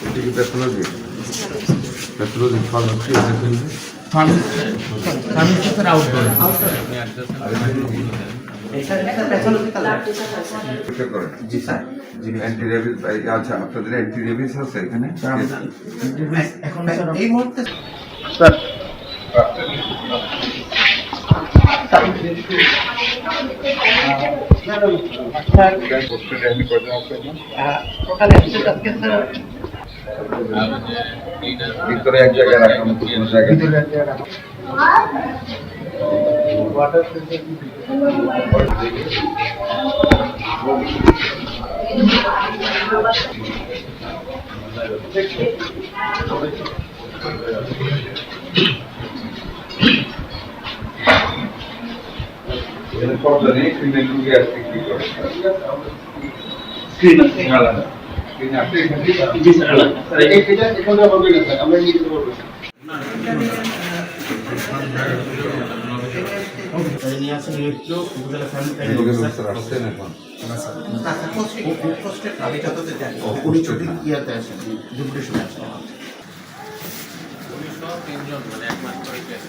এটা কি pathology? Pathology pharmacy pharmacy sir outdoor. জি স্যার। অ্যান্টি রেবিস আচ্ছা, আপনাদের অ্যান্টি রেবিস আছে এখানে? এখন এই মুহূর্তে স্যার ভিতরে এক জায়গায় রাখুন, কোনো জায়গায় পর্দা নেই, স্ক্রিনে ঢুকে আসছে কি করে? স্ক্রিন আছে আলাদা। স্ক্রিন আছে এখানে? জি স্যার আলাদা। স্যার এটা এখানে হবে না স্যার, আমরা নিয়ে যেতে পারবো। নিয়ে আসেন নিউজগুলো উপজেলা এগুলো স্যার আসছেন এখন? উনি ছুটি ইয়াতে আসেন, ডেপুটেশনে আসেন। 3 জন মানে এক মাস করে গেছে।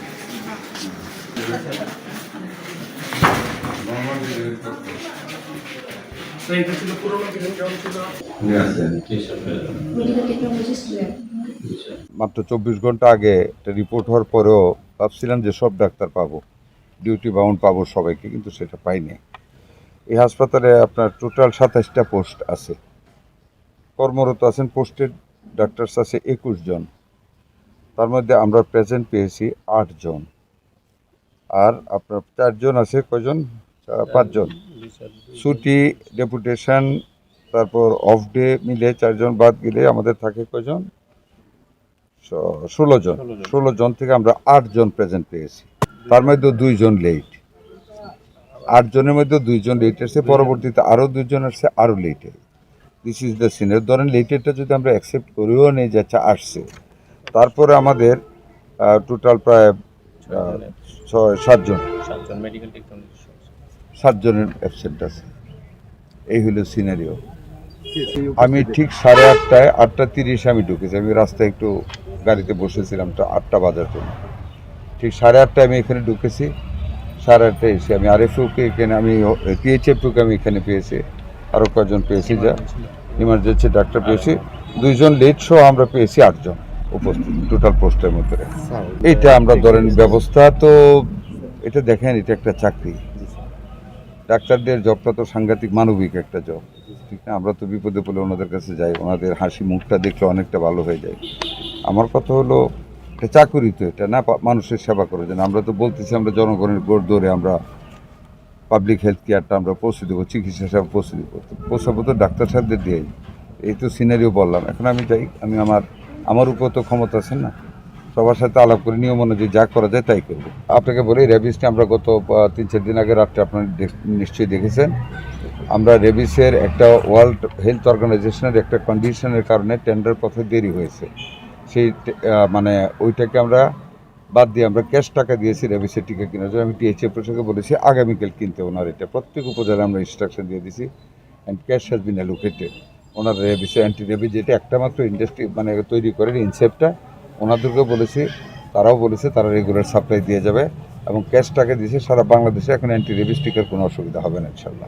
মাত্র 24 ঘন্টা আগে একটা রিপোর্ট হওয়ার পরেও ভাবছিলাম যে সব ডাক্তার পাবো, ডিউটি বাউন্ড পাবো সবাইকে, কিন্তু সেটা পাইনি। এই হাসপাতালে আপনার টোটাল 27টা পোস্ট আছে, কর্মরত আছেন পোস্টেড ডাক্তারস আছে 21 জন, তার মধ্যে আমরা প্রেজেন্ট পেয়েছি 8 জন, আর আপনার 4 জন আছে, কয়জন? 5 জন ছুটি, ডেপুটেশন, তারপর অফ ডে মিলে 4 জন বাদ গেলে আমাদের থাকে কয়জন? 16 জন। 16 জন থেকে আমরা 8 জন প্রেজেন্ট পেয়েছি, তার মধ্যে 2 জন লেট। 8 জনের মধ্যে 2 জন লেট আসছে, পরবর্তীতে আরও 2 জন আসছে আরও লেটে। This is the senior. ধরেন লেটেরটা যদি আমরা অ্যাকসেপ্ট করেও নিয়ে যাচ্ছে আসছে, তারপরে আমাদের টোটাল প্রায় 7 জন, 7 জনের অ্যাবসেন্ট আছে। এই হলো সিনারিও। আমি ঠিক 8:30টায় 8:30 আমি ঢুকেছি, আমি রাস্তায় একটু গাড়িতে বসেছিলাম, তো 8টা বাজার জন্য। ঠিক 8:30টায় আমি এখানে ঢুকেছি, 8:30টায় এসে আমি আরএফওকে এখানে, আমি পিএইচএফকে আমি এখানে পেয়েছি, আরও কয়েকজন পেয়েছি, যা ইমার্জেন্সি ডাক্তার পেয়েছি, 2 জন লেট সহ আমরা পেয়েছি 8 জন উপস্থিত টোটাল পোস্টের মধ্যে। এইটা আমরা ধরেন ব্যবস্থা তো, এটা দেখেন এটা একটা চাকরি, ডাক্তারদের জবটা তো সাংঘাতিক মানবিক একটা জব, ঠিক না? আমরা তো বিপদে পড়লে ওনাদের কাছে যাই, ওনাদের হাসি মুখটা দেখলে অনেকটা ভালো হয়ে যায়। আমার কথা হলো এটা চাকুরি তো, এটা না মানুষের সেবা করে যেন। আমরা তো বলতেছি আমরা জনগণের গোড় ধরে আমরা পাবলিক হেলথ কেয়ারটা আমরা পৌঁছে দেবো, চিকিৎসা সেবা পৌঁছে দেবো, পৌঁছাবো তো ডাক্তার সাহেবদের দিয়েই। এই তো সিনারিও বললাম, এখন আমি যাই, আমি আমার উপর তো ক্ষমতা আছে না, সবার সাথে আলাপ করে নিয়ম অনুযায়ী যা করা যায় তাই করবো। আপনাকে বলি, রেবিসটা আমরা গত 3-4 দিন আগে রাত্রে আপনারা নিশ্চয়ই দেখেছেন, আমরা রেবিসের একটা ওয়ার্ল্ড হেলথ অর্গানাইজেশনের একটা কন্ডিশনের কারণে টেন্ডার পথে দেরি হয়েছে, সেই মানে ওইটাকে আমরা বাদ দিয়ে আমরা ক্যাশ টাকা দিয়েছি রেবিসের টিকা কেনার জন্য। আমি টিএইচএ প্রশাসকে বলেছি আগামীকাল কিনতে, ওনার এটা প্রত্যেক উপজেলায় আমরা ইনস্ট্রাকশন দিয়ে দিছি, and cash has been allocated. ওনার রেবিসে অ্যান্টি রেবিস যেটা একটা মাত্র ইন্ডাস্ট্রি মানে তৈরি করেন ইনসেপ্টটা, ওনাদেরকেও বলেছি, তারাও বলেছে তারা রেগুলার সাপ্লাই দিয়ে যাবে, এবং ক্যাশ টাকা দিয়েছে সারা বাংলাদেশে। এখন অ্যান্টি রেবিস টিকার কোনো অসুবিধা হবে না ইনশাল্লাহ।